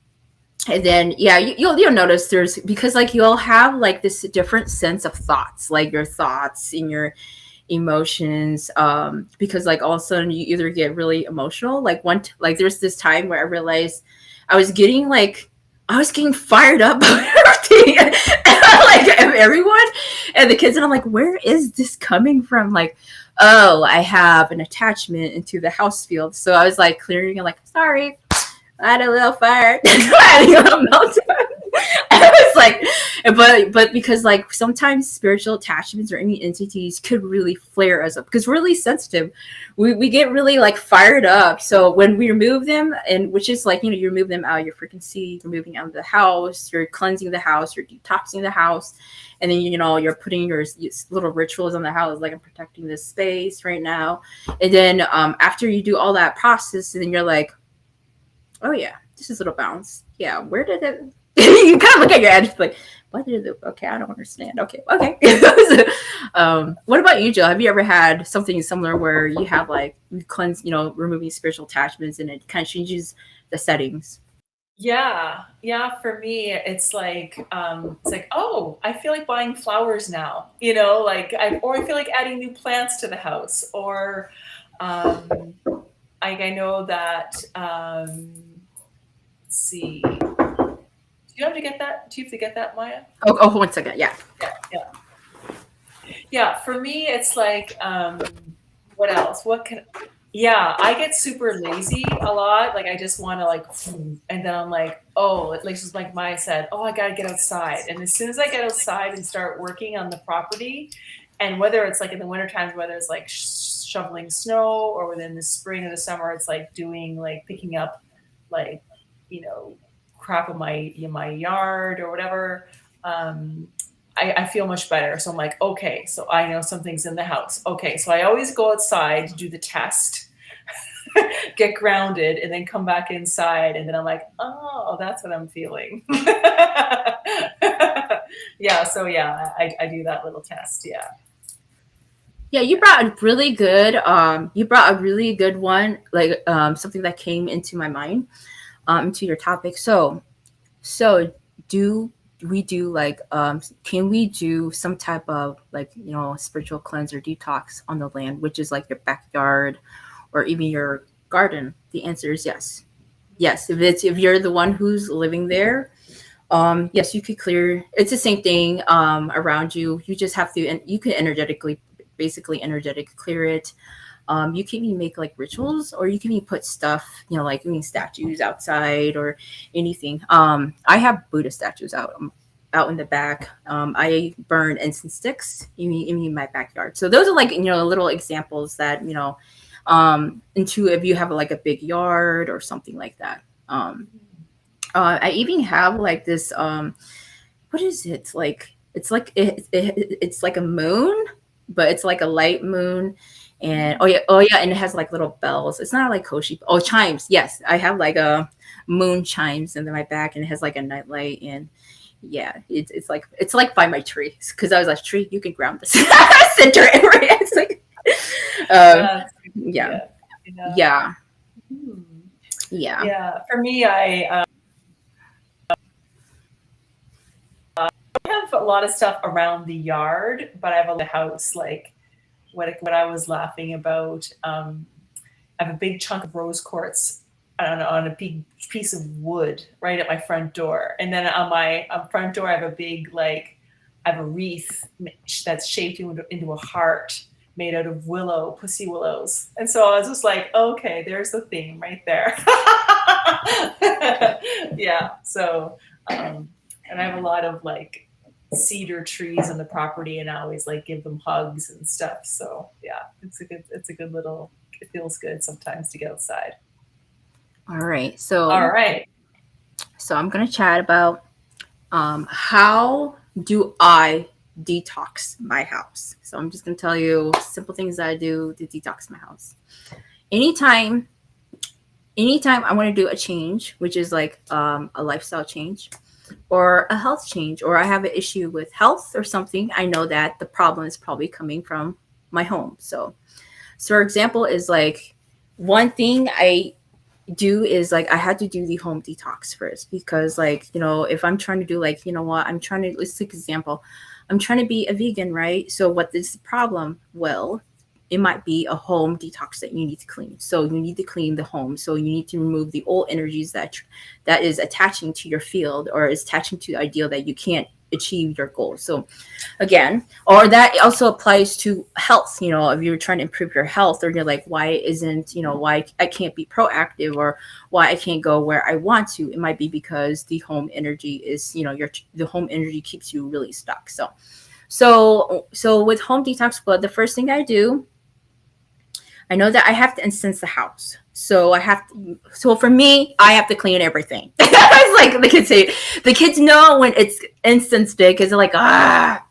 then you'll notice there's, because like you'll have like this different sense of thoughts, like your thoughts and your emotions, because like all of a sudden you either get really emotional, like like there's this time where I realized I was getting fired up by everything, like everyone and the kids, and I'm like, where is this coming from? Like, oh, I have an attachment into the house field. So I was like clearing and like, sorry, I had a little fire. I was like, But because like sometimes spiritual attachments or any entities could really flare us up because we're really sensitive. We get really like fired up. So when we remove them, and which is like, you remove them out of your frequency, you're moving out of the house, you're cleansing the house, you're detoxing the house, and then you're putting your little rituals on the house, like I'm protecting this space right now. And then after you do all that process, and then you're like, oh yeah, this is a little bounce. Yeah, where did it? You kind of look at your edge like, what did it? Okay, I don't understand. Okay. What about you, Jill? Have you ever had something similar where you have like you cleanse, removing spiritual attachments, and it kind of changes the settings? Yeah, yeah. For me, it's like, oh, I feel like buying flowers now. I feel like adding new plants to the house, or um, I know that. Let's see. Do you have to get that? Do you have to get that, Maya? Oh, 1 second. Yeah. Yeah, yeah, yeah. For me, it's like, what else? What can? Yeah, I get super lazy a lot. Like I just want to like, and then I'm like, oh, like just like Maya said, oh, I gotta get outside. And as soon as I get outside and start working on the property, and whether it's like in the winter times, whether it's like shoveling snow, or within the spring or the summer, it's like doing like picking up like, you know, crap in my yard or whatever. Um, I feel much better. So I'm like, okay, so I know something's in the house. Okay, so I always go outside to do the test, get grounded, and then come back inside. And then I'm like, oh, that's what I'm feeling. Yeah, so yeah, I do that little test. Yeah. Yeah, you brought a really good one, like something that came into my mind, to your topic. So do we do like can we do some type of like, spiritual cleanse or detox on the land, which is like your backyard or even your garden? The answer is yes. Yes, if you're the one who's living there, yes, you could clear. It's the same thing around you. You just have to, and you can basically energetic clear it. You can even make like rituals, or you can even put stuff, like statues outside or anything. I have Buddha statues out in the back. I burn incense sticks in my backyard. So those are like, little examples that, into if you have like a big yard or something like that. I even have like this. What is it like? It's like a moon, but it's like a light moon. And oh yeah, and it has like little bells. It's not like Koshi. Oh, chimes. Yes, I have like a moon chimes in my back, and it has like a night light. And yeah, it's like by my tree, because I was like, tree, you can ground this center area. It's like, Yeah. yeah, Yeah. Yeah. yeah, Hmm. yeah. Yeah. For me, I have a lot of stuff around the yard, but I have a house like what I was laughing about. I have a big chunk of rose quartz on a big piece of wood right at my front door, and then on my front door I have a big like I have a wreath that's shaped into a heart made out of pussy willows, and so I was just like, okay, there's the theme right there. Yeah. So, and I have a lot of like cedar trees on the property, and I always like give them hugs and stuff. So yeah, it's a good little. It feels good sometimes to get outside. All right. All So right. I'm gonna chat about how do I detox my house. So I'm just gonna tell you simple things that I do to detox my house. Anytime, anytime I want to do a change, which is like a lifestyle change or a health change, or I have an issue with health or something, I know that the problem is probably coming from my home. So for example, is like one thing I do is like I had to do the home detox first, because like, if I'm trying to do like, what I'm trying to, let's take example, I'm trying to be a vegan, right? So what is the problem? Well, it might be a home detox that you need to clean. So you need to clean the home. So you need to remove the old energies that is attaching to your field, or is attaching to the ideal that you can't achieve your goals. So again, or that also applies to health. If you're trying to improve your health, or you're like, why isn't, why I can't be proactive, or why I can't go where I want to, it might be because the home energy is, the home energy keeps you really stuck. So with home detox blood, the first thing I do, I know that I have to incense the house. So I have to, so for me, I have to clean everything. It's like the kids know when it's incense day because they're like,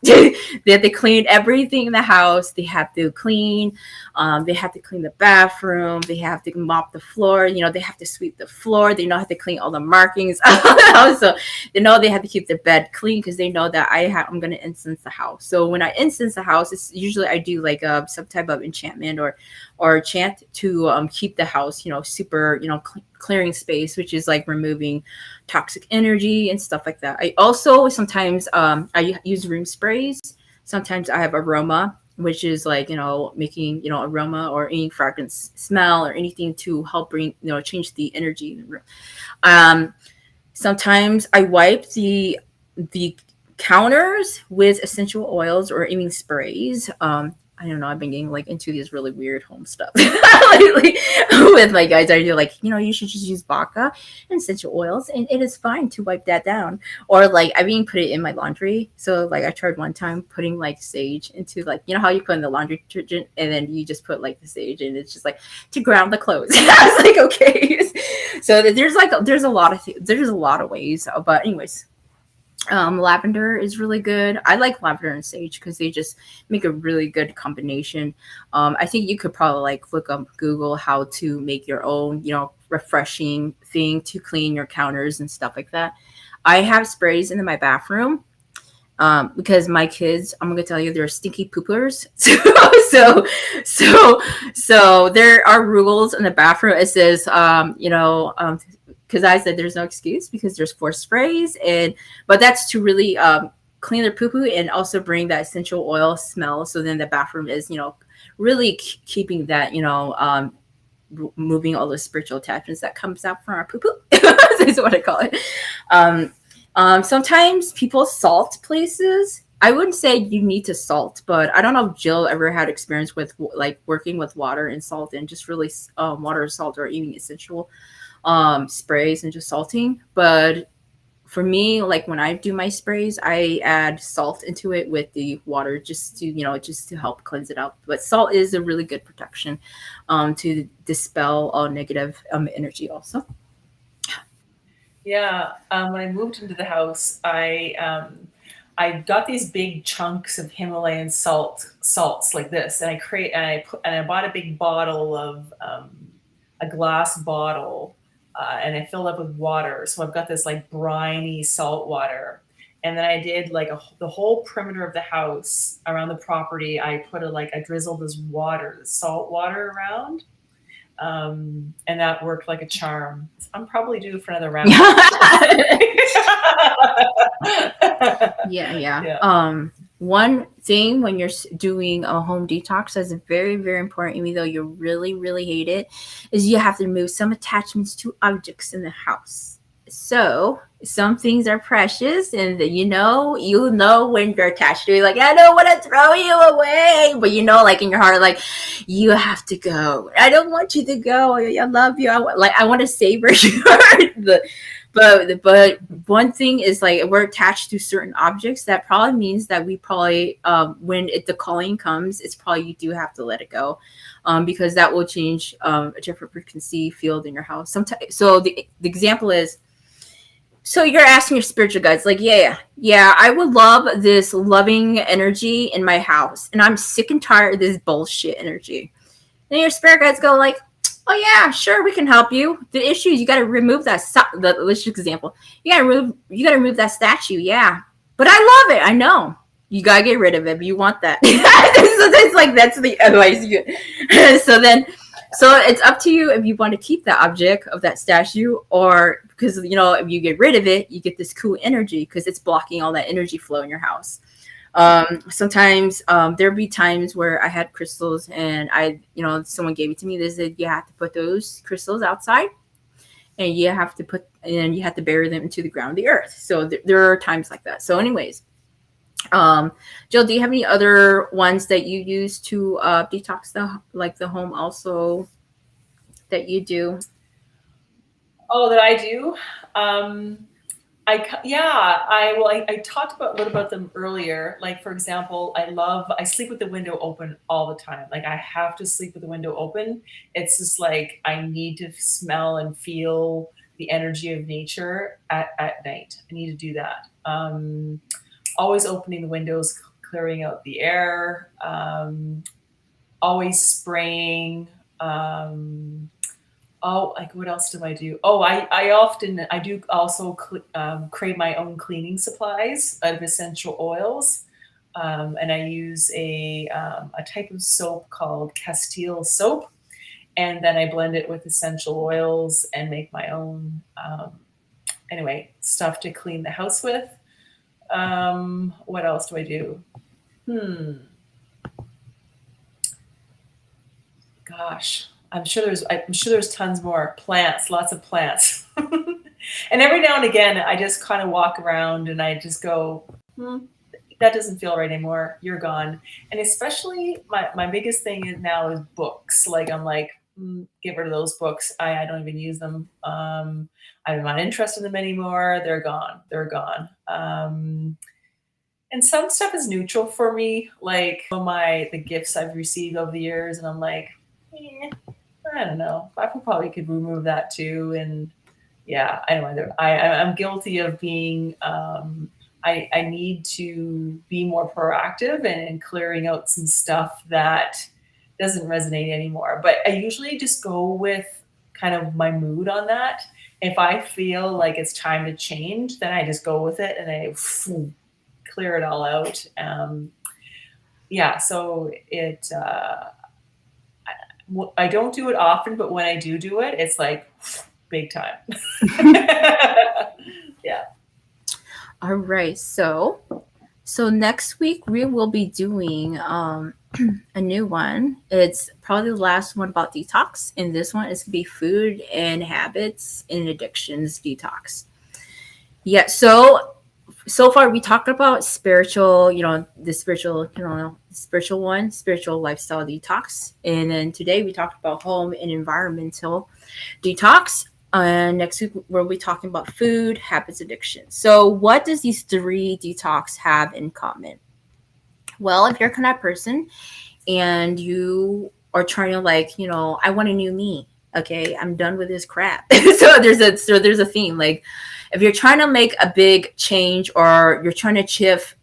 they have to clean everything in the house. They have to clean, they have to clean the bathroom. They have to mop the floor. They have to sweep the floor. They know how to clean all the markings. So they know they have to keep the bed clean because they know that I'm going to incense the house. So when I incense the house, it's usually I do like some type of enchantment or chant to keep the house, super, clearing space, which is like removing toxic energy and stuff like that. I also sometimes I use room sprays. Sometimes I have aroma, which is like, making, aroma or any fragrance smell or anything to help bring, change the energy in the room. Um, Sometimes I wipe the counters with essential oils or even sprays. I don't know. I've been getting like into these really weird home stuff lately with my guys. I do like, you should just use vodka and essential oils, and it is fine to wipe that down. Or like I've even put it in my laundry. So like I tried one time putting like sage into like, how you put in the laundry detergent and then you just put like the sage, and it's just like to ground the clothes. I was like, okay. So there's a lot of ways. But anyways, lavender is really good. I like lavender and sage because they just make a really good combination. I think you could probably like look up Google how to make your own, refreshing thing to clean your counters and stuff like that. I have sprays in my bathroom because my kids, I'm gonna tell you, they're stinky poopers. so, so there are rules in the bathroom. It says, because I said there's no excuse because there's 4 sprays, but that's to really clean their poo poo and also bring that essential oil smell. So then the bathroom is, really keeping that, moving all those spiritual attachments that comes out from our poo poo. That's what I call it. Sometimes people salt places. I wouldn't say you need to salt, but I don't know if Jill ever had experience with like working with water and salt and just really water, salt, or even essential sprays and just salting. But for me, like when I do my sprays, I add salt into it with the water just to, just to help cleanse it out. But salt is a really good protection to dispel all negative energy also. Yeah, when I moved into the house, I got these big chunks of Himalayan salts like this, and I bought a big bottle of a glass bottle, and I filled up with water. So I've got this like briny salt water, and then I did like the whole perimeter of the house around the property. I drizzled this salt water around, and that worked like a charm. I'm probably due for another round. Yeah, yeah. Yeah. One thing when you're doing a home detox that's very, very important, even though you really, really hate it, is you have to remove some attachments to objects in the house. So some things are precious, and when you're attached to it, like I don't want to throw you away, but like in your heart, like you have to go. I don't want you to go. I love you. I want to savor you. But one thing is like we're attached to certain objects. That probably means that we probably when the calling comes, it's probably you do have to let it go, because that will change a different frequency field in your house. Sometimes, so the example is, so you're asking your spiritual guides, like, yeah, I would love this loving energy in my house, and I'm sick and tired of this bullshit energy. And your spirit guides go like, oh yeah, sure, we can help you. The issue is you got to remove that. Let's just example. You got to remove that statue. Yeah, but I love it. I know. You gotta get rid of it. But you want that. So it's like that's the advice you get. So it's up to you if you want to keep that object of that statue, or because if you get rid of it, you get this cool energy because it's blocking all that energy flow in your house. Sometimes there'd be times where I had crystals and someone gave it to me. They said you have to put those crystals outside, and you have to bury them into the ground of the earth. So there are times like that. So anyways, Um, Jill, do you have any other ones that you use to detox the home also that you do? Oh, that I do. Um, yeah, I talked about a little about them earlier. Like for example, I sleep with the window open all the time. Like I have to sleep with the window open. It's just like I need to smell and feel the energy of nature at night. I need to do that. Always opening the windows, clearing out the air. Always spraying. Um, Oh, like what else do I do? Oh, I do also create my own cleaning supplies out of essential oils, and I use a type of soap called Castile soap, and then I blend it with essential oils and make my own anyway stuff to clean the house with. What else do I do? Hmm. Gosh, I'm sure there's tons more plants, lots of plants. And every now and again, I just kind of walk around and I just go, hmm, that doesn't feel right anymore. You're gone. And especially my biggest thing is now is books. Like I'm like, get rid of those books. I don't even use them. I'm not interested in them anymore. They're gone. They're gone. And some stuff is neutral for me, like the gifts I've received over the years, and I'm like, eh, I don't know. I probably could remove that too. And yeah, I don't know. I'm guilty of being. I need to be more proactive and clearing out some stuff that doesn't resonate anymore. But I usually just go with kind of my mood on that. If I feel like it's time to change, then I just go with it and I clear it all out. Yeah, so I don't do it often, but when I do it, it's like big time. Yeah. All right. So next week we will be doing a new one. It's probably the last one about detox, and this one is gonna be food and habits and addictions detox. Yeah. So far we talked about spiritual, the spiritual, spiritual one, spiritual lifestyle detox, and then today we talked about home and environmental detox. And next week we'll be talking about food, habits, addiction. So what does these three detox have in common? Well, if you're a kind of person and you are trying to, like, I want a new me. Okay, I'm done with this crap. So there's a theme. Like, if you're trying to make a big change or you're trying to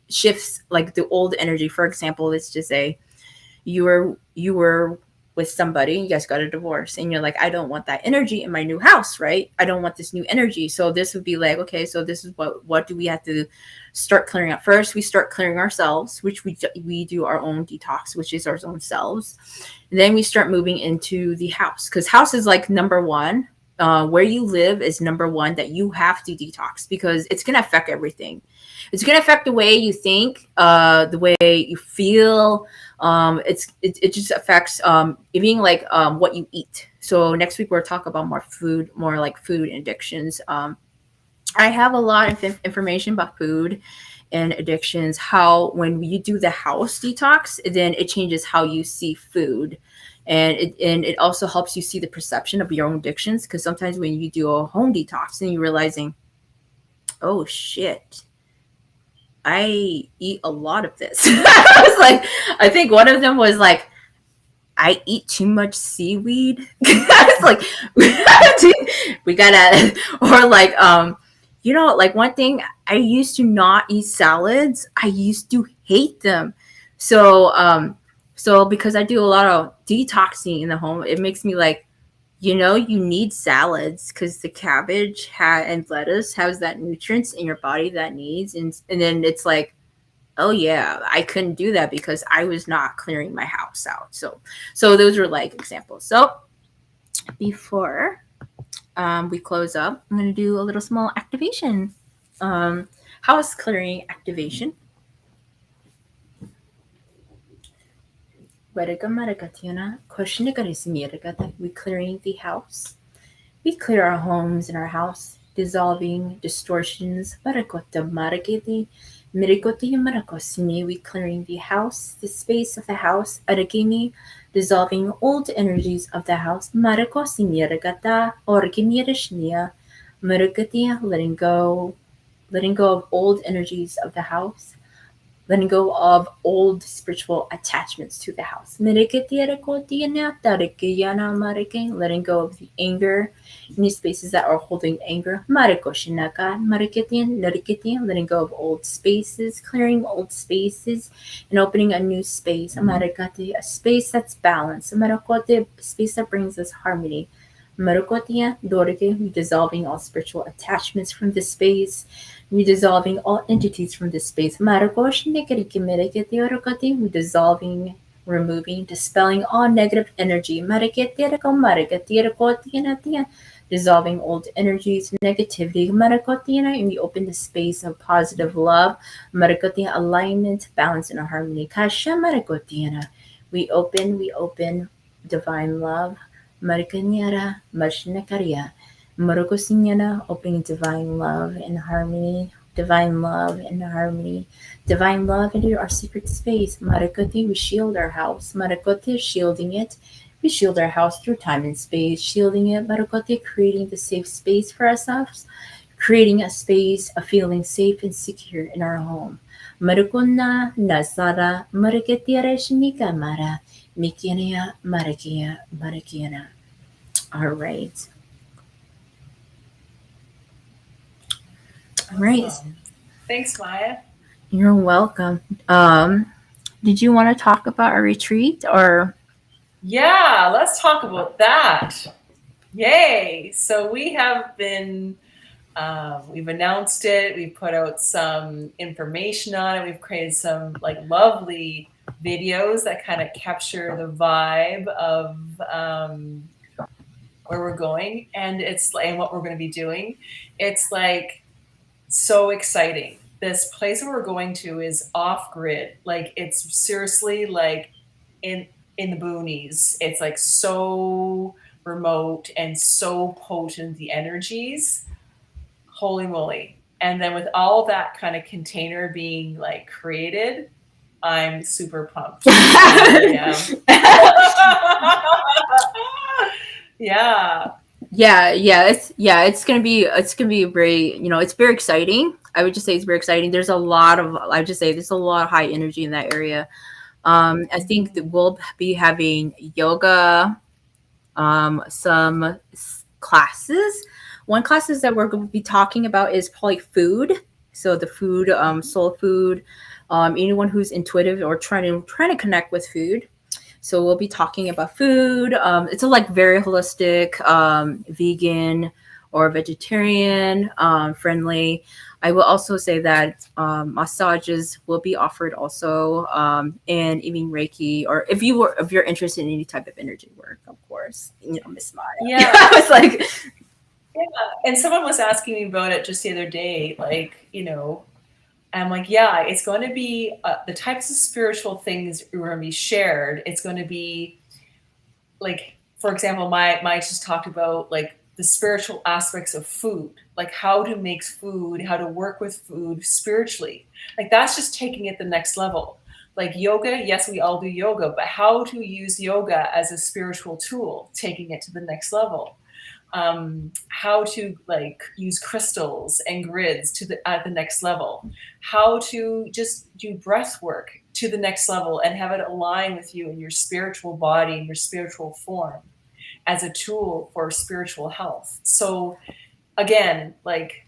shifts like the old energy. For example, let's just say you were with somebody, you guys got a divorce, and you're like, I don't want that energy in my new house, right? I don't want this new energy. So this would be like, okay, so this is what do we have to start clearing up? First we start clearing ourselves, which we do our own detox, which is our own selves. And then we start moving into the house, because house is like number one. Where you live is number one that you have to detox, because it's going to affect everything. It's going to affect the way you think, the way you feel. It just affects even like what you eat. So next week we're talking about more like food addictions. I have a lot of information about food and addictions. How when you do the house detox, then it changes how you see food, and it also helps you see the perception of your own addictions. Because sometimes when you do a home detox, then you're realizing, oh shit, I eat a lot of this. I was like, I think one of them was like, I eat too much seaweed. It's like we gotta, or like like one thing, I used to not eat salads. I used to hate them. So because I do a lot of detoxing in the home, it makes me like, you need salads because the cabbage and lettuce has that nutrients in your body that needs, and then it's like, oh yeah, I couldn't do that because I was not clearing my house out. So those were like examples. So before we close up, I'm going to do a little small activation. House clearing activation. We clearing the house. We clear our homes and our house, dissolving distortions. Mirikoti Marakosini, we clearing the house, the space of the house, Aragimi, dissolving old energies of the house, Marakosini Ragata, Origimi Rishnia, Marukati, letting go of old energies of the house, letting go of old spiritual attachments to the house. Letting go of the anger, any spaces that are holding anger. Letting go of old spaces, clearing old spaces, and opening a new space. A space that's balanced. A space that brings us harmony. Dissolving all spiritual attachments from this space, we dissolving all entities from this space. We dissolving, removing, dispelling all negative energy. Dissolving old energies, negativity. And we open the space of positive love. Alignment, balance, and harmony. We open divine love. Marikanyara, Mashnakaria. Morokosinyana, opening divine love and harmony, divine love and harmony, divine love into our secret space. Marakoti, we shield our house. Marakoti, shielding it. We shield our house through time and space, shielding it. Marakoti, creating the safe space for ourselves, creating a space of feeling safe and secure in our home. Marukuna, Nasara, Maraketiara, Shinika Mara, Mikiania, Marakia, Marakiana. All right. All right. Awesome. Thanks, Maya. You're welcome. Did you want to talk about our retreat or? Yeah, let's talk about that. Yay! So we have been, we've announced it. We've put out some information on it. We've created some like lovely videos that kind of capture the vibe of where we're going, and and what we're going to be doing. It's like so exciting. This place that we're going to is off grid. Like it's seriously like in the boonies. It's like so remote and so potent, the energies. Holy moly. And then with all that kind of container being like created, I'm super pumped. Yeah. Yeah. It's gonna be very, it's very exciting. I would just say it's very exciting. There's a lot of high energy in that area. I think that we'll be having yoga, some classes. One classes that we're going to be talking about is probably food. So the food, soul food, anyone who's intuitive or trying to connect with food. So we'll be talking about food. It's a like very holistic, vegan or vegetarian friendly. I will also say that massages will be offered also, and even Reiki, or if you're interested in any type of energy work, of course, Miss Maya. Yeah. I was like, yeah. And someone was asking me about it just the other day, like, I'm like, yeah, it's going to be the types of spiritual things are going to be shared. It's going to be like, for example, my just talked about like the spiritual aspects of food, like how to make food, how to work with food spiritually. Like that's just taking it the next level. Like yoga, yes, we all do yoga, but how to use yoga as a spiritual tool, taking it to the next level. How to like use crystals and grids at the next level, how to just do breath work to the next level and have it align with you in your spiritual body and your spiritual form as a tool for spiritual health. So again, like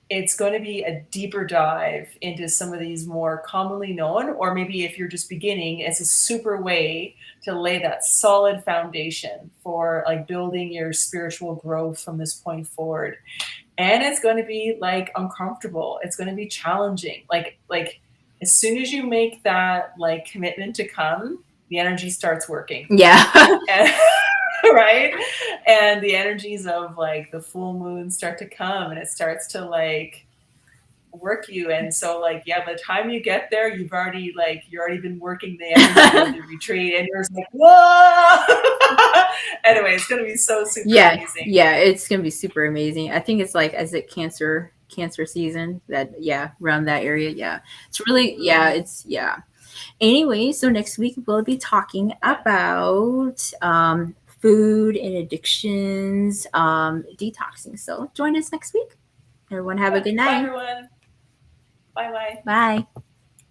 it's going to be a deeper dive into some of these more commonly known, or maybe if you're just beginning, it's a super way to lay that solid foundation for like building your spiritual growth from this point forward. And it's going to be like uncomfortable. It's going to be challenging. Like as soon as you make that like commitment to come, the energy starts working. yeah. And, right? And the energies of like the full moon start to come and it starts to like work you. And so like, yeah, by the time you get there, you're already been working the energy of the retreat and you're just like, whoa. Anyway, it's gonna be so super amazing. Yeah, it's gonna be super amazing. I think it's like as a cancer season. That yeah, around that area. Yeah, it's really yeah, it's yeah. Anyway, so next week we'll be talking Yeah. about food and addictions, detoxing. So join us next week. Everyone have a Yeah. good Bye, night. everyone. Bye bye. Bye.